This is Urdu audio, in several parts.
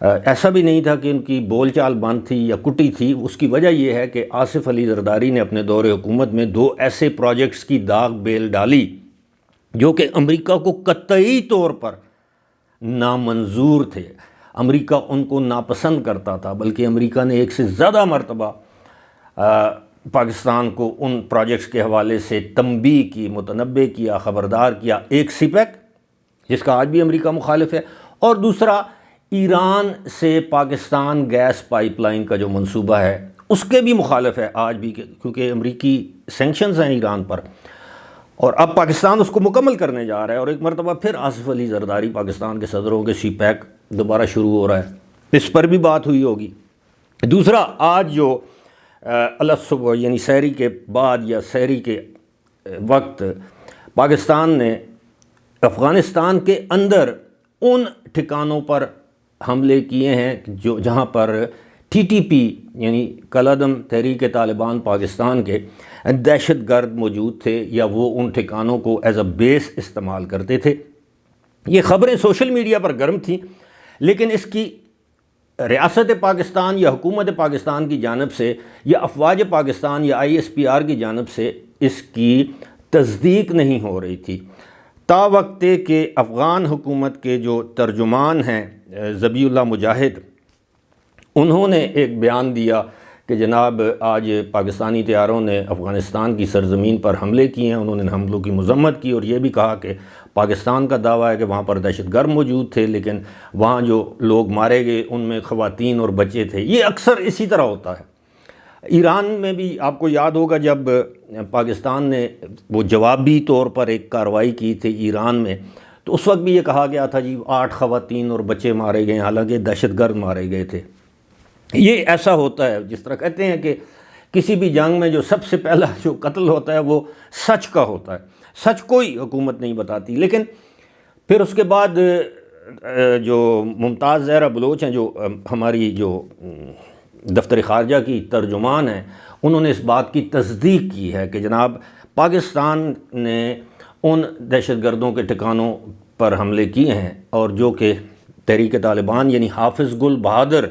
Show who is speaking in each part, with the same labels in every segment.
Speaker 1: ایسا بھی نہیں تھا کہ ان کی بول چال بند تھی یا کٹی تھی. اس کی وجہ یہ ہے کہ آصف علی زرداری نے اپنے دور حکومت میں 2 ایسے پروجیکٹس کی داغ بیل ڈالی جو کہ امریکہ کو قطعی طور پر نامنظور تھے. امریکہ ان کو ناپسند کرتا تھا، بلکہ امریکہ نے 1 سے زیادہ مرتبہ پاکستان کو ان پروجیکٹس کے حوالے سے تنبیہ کی، متنبہ کیا، خبردار کیا. ایک سیپیک جس کا آج بھی امریکہ مخالف ہے، اور دوسرا ایران سے پاکستان گیس پائپ لائن کا جو منصوبہ ہے اس کے بھی مخالف ہے آج بھی، کیونکہ امریکی سینکشنز ہیں ایران پر، اور اب پاکستان اس کو مکمل کرنے جا رہا ہے. اور ایک مرتبہ پھر آصف علی زرداری پاکستان کے صدروں کے سی پیک دوبارہ شروع ہو رہا ہے، اس پر بھی بات ہوئی ہوگی. دوسرا، آج جو الصبح یعنی سحری کے بعد یا سحری کے وقت پاکستان نے افغانستان کے اندر ان ٹھکانوں پر حملے کیے ہیں جہاں پر ٹی ٹی پی یعنی کالعدم تحریک طالبان پاکستان کے دہشت گرد موجود تھے، یا وہ ان ٹھکانوں کو ایز اے بیس استعمال کرتے تھے. یہ خبریں سوشل میڈیا پر گرم تھیں، لیکن اس کی ریاست پاکستان یا حکومت پاکستان کی جانب سے یا افواج پاکستان یا ISPR کی جانب سے اس کی تصدیق نہیں ہو رہی تھی. تا وقت کہ افغان حکومت کے جو ترجمان ہیں ذبیح اللہ مجاہد، انہوں نے ایک بیان دیا کہ جناب آج پاکستانی طیاروں نے افغانستان کی سرزمین پر حملے کیے ہیں. انہوں نے حملوں کی مذمت کی اور یہ بھی کہا کہ پاکستان کا دعویٰ ہے کہ وہاں پر دہشت گرد موجود تھے، لیکن وہاں جو لوگ مارے گئے ان میں خواتین اور بچے تھے. یہ اکثر اسی طرح ہوتا ہے. ایران میں بھی آپ کو یاد ہوگا جب پاکستان نے وہ جوابی طور پر ایک کارروائی کی تھی ایران میں، تو اس وقت بھی یہ کہا گیا تھا جی 8 خواتین اور بچے مارے گئے، حالانکہ دہشت گرد مارے گئے تھے. یہ ایسا ہوتا ہے، جس طرح کہتے ہیں کہ کسی بھی جنگ میں جو سب سے پہلا جو قتل ہوتا ہے وہ سچ کا ہوتا ہے. سچ کوئی حکومت نہیں بتاتی. لیکن پھر اس کے بعد جو ممتاز زہرا بلوچ ہیں، جو ہماری جو دفتر خارجہ کی ترجمان ہیں، انہوں نے اس بات کی تصدیق کی ہے کہ جناب پاکستان نے ان دہشت گردوں کے ٹھکانوں پر حملے کیے ہیں، اور جو کہ تحریک طالبان یعنی حافظ گل بہادر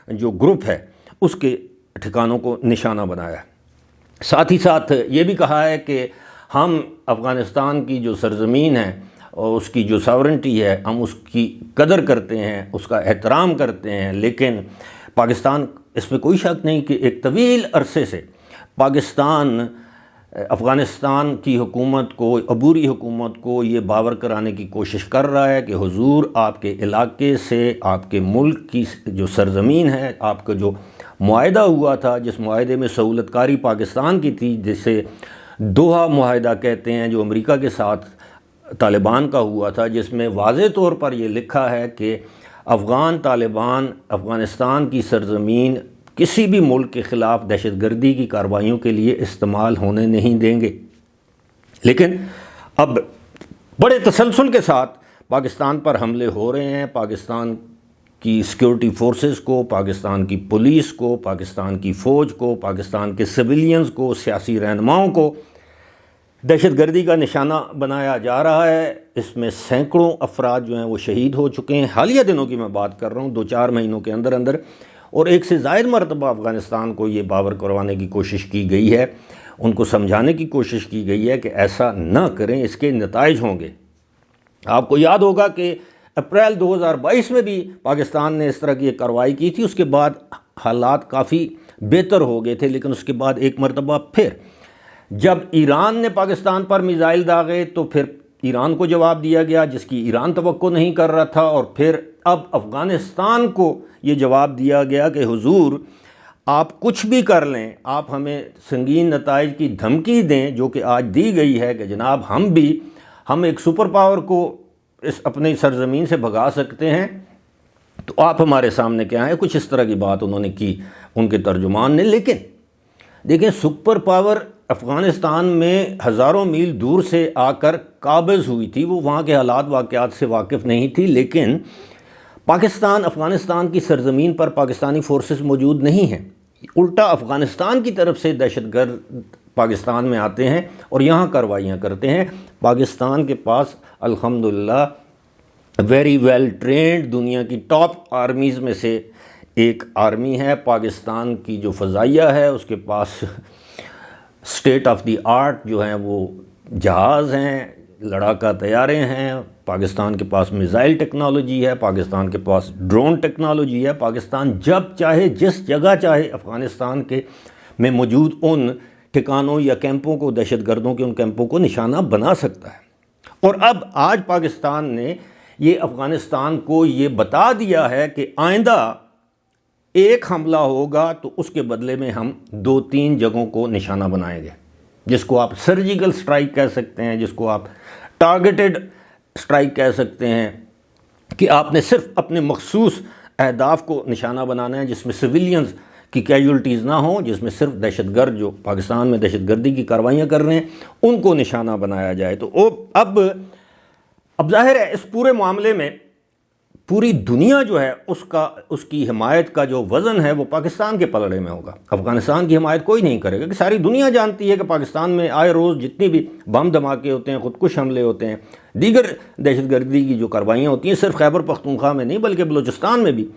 Speaker 1: جو گروپ ہے اس کے ٹھکانوں کو نشانہ بنایا ہے. ساتھ ہی ساتھ یہ بھی کہا ہے کہ ہم افغانستان کی جو سرزمین ہے اور اس کی جو ساورنٹی ہے، ہم اس کی قدر کرتے ہیں، اس کا احترام کرتے ہیں. لیکن پاکستان، اس میں کوئی شک نہیں کہ ایک طویل عرصے سے پاکستان افغانستان کی حکومت کو، عبوری حکومت کو یہ باور کرانے کی کوشش کر رہا ہے کہ حضور آپ کے علاقے سے، آپ کے ملک کی جو سرزمین ہے، آپ کا جو معاہدہ ہوا تھا، جس معاہدے میں سہولت کاری پاکستان کی تھی، جسے دوحہ معاہدہ کہتے ہیں، جو امریکہ کے ساتھ طالبان کا ہوا تھا، جس میں واضح طور پر یہ لکھا ہے کہ افغان طالبان افغانستان کی سرزمین کسی بھی ملک کے خلاف دہشت گردی کی کارروائیوں کے لیے استعمال ہونے نہیں دیں گے. لیکن اب بڑے تسلسل کے ساتھ پاکستان پر حملے ہو رہے ہیں. پاکستان کی سیکیورٹی فورسز کو، پاکستان کی پولیس کو، پاکستان کی فوج کو، پاکستان کے سویلینز کو، سیاسی رہنماؤں کو دہشت گردی کا نشانہ بنایا جا رہا ہے. اس میں سینکڑوں افراد جو ہیں وہ شہید ہو چکے ہیں. حالیہ دنوں کی میں بات کر رہا ہوں، 2-4 مہینوں کے اندر اندر. اور 1 سے زائد مرتبہ افغانستان کو یہ باور کروانے کی کوشش کی گئی ہے، ان کو سمجھانے کی کوشش کی گئی ہے کہ ایسا نہ کریں، اس کے نتائج ہوں گے. آپ کو یاد ہوگا کہ اپریل 2022 میں بھی پاکستان نے اس طرح کی ایک کارروائی کی تھی. اس کے بعد حالات کافی بہتر ہو گئے تھے، لیکن اس کے بعد ایک مرتبہ پھر جب ایران نے پاکستان پر میزائل داغے تو پھر ایران کو جواب دیا گیا جس کی ایران توقع نہیں کر رہا تھا. اور پھر اب افغانستان کو یہ جواب دیا گیا کہ حضور آپ کچھ بھی کر لیں، آپ ہمیں سنگین نتائج کی دھمکی دیں، جو کہ آج دی گئی ہے کہ جناب ہم ایک سپر پاور کو اس اپنی سرزمین سے بھگا سکتے ہیں، تو آپ ہمارے سامنے کیا ہیں. کچھ اس طرح کی بات انہوں نے کی ان کے ترجمان نے. لیکن دیکھیں، سپر پاور افغانستان میں ہزاروں میل دور سے آ کر قابض ہوئی تھی، وہ وہاں کے حالات واقعات سے واقف نہیں تھی. لیکن پاکستان، افغانستان کی سرزمین پر پاکستانی فورسز موجود نہیں ہیں. الٹا افغانستان کی طرف سے دہشت گرد پاکستان میں آتے ہیں اور یہاں کارروائیاں کرتے ہیں. پاکستان کے پاس الحمدللہ ویری ویل ٹرینڈ، دنیا کی ٹاپ آرمیز میں سے ایک آرمی ہے۔ پاکستان کی جو فضائیہ ہے اس کے پاس اسٹیٹ آف دی آرٹ جو ہیں وہ جہاز ہیں، لڑاکا طیارے ہیں، پاکستان کے پاس میزائل ٹیکنالوجی ہے، پاکستان کے پاس ڈرون ٹیکنالوجی ہے۔ پاکستان جب چاہے جس جگہ چاہے افغانستان کے میں موجود ان ٹھکانوں یا کیمپوں کو، دہشت گردوں کے ان کیمپوں کو نشانہ بنا سکتا ہے۔ اور اب آج پاکستان نے یہ افغانستان کو یہ بتا دیا ہے کہ آئندہ ایک حملہ ہوگا تو اس کے بدلے میں ہم 2-3 جگہوں کو نشانہ بنائیں گے، جس کو آپ سرجیکل سٹرائک کہہ سکتے ہیں، جس کو آپ ٹارگیٹڈ سٹرائک کہہ سکتے ہیں، کہ آپ نے صرف اپنے مخصوص اہداف کو نشانہ بنانا ہے، جس میں سویلینز کی کیجولٹیز نہ ہوں، جس میں صرف دہشت گرد جو پاکستان میں دہشت گردی کی کاروائیاں کر رہے ہیں ان کو نشانہ بنایا جائے۔ تو اب ظاہر ہے اس پورے معاملے میں پوری دنیا جو ہے اس کی حمایت کا جو وزن ہے وہ پاکستان کے پلڑے میں ہوگا۔ افغانستان کی حمایت کوئی نہیں کرے گا، کہ ساری دنیا جانتی ہے کہ پاکستان میں آئے روز جتنی بھی بم دھماکے ہوتے ہیں، خودکش حملے ہوتے ہیں، دیگر دہشت گردی کی جو کاروائیاں ہوتی ہیں، صرف خیبر پختونخوا میں نہیں بلکہ بلوچستان میں بھی،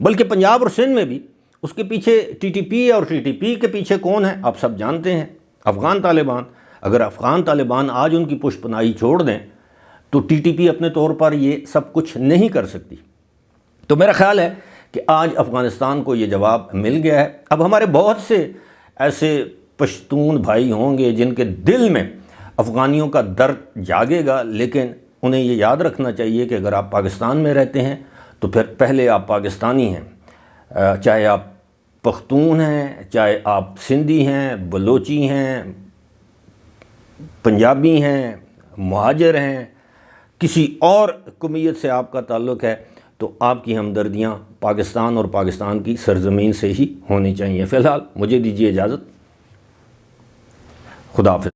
Speaker 1: بلکہ پنجاب اور سندھ میں بھی۔ اس کے پیچھے ٹی ٹی پی اور ٹی ٹی پی کے پیچھے کون ہے آپ سب جانتے ہیں، افغان طالبان۔ اگر افغان طالبان آج ان کی پشت پناہی چھوڑ دیں تو ٹی ٹی پی اپنے طور پر یہ سب کچھ نہیں کر سکتی۔ تو میرا خیال ہے کہ آج افغانستان کو یہ جواب مل گیا ہے۔ اب ہمارے بہت سے ایسے پشتون بھائی ہوں گے جن کے دل میں افغانیوں کا درد جاگے گا، لیکن انہیں یہ یاد رکھنا چاہیے کہ اگر آپ پاکستان میں رہتے ہیں تو پھر پہلے آپ پاکستانی ہیں، چاہے آپ پختون ہیں، چاہے آپ سندھی ہیں، بلوچی ہیں، پنجابی ہیں، مہاجر ہیں، کسی اور قومیت سے آپ کا تعلق ہے، تو آپ کی ہمدردیاں پاکستان اور پاکستان کی سرزمین سے ہی ہونی چاہیے۔ فی الحال مجھے دیجیے اجازت، خدا حافظ۔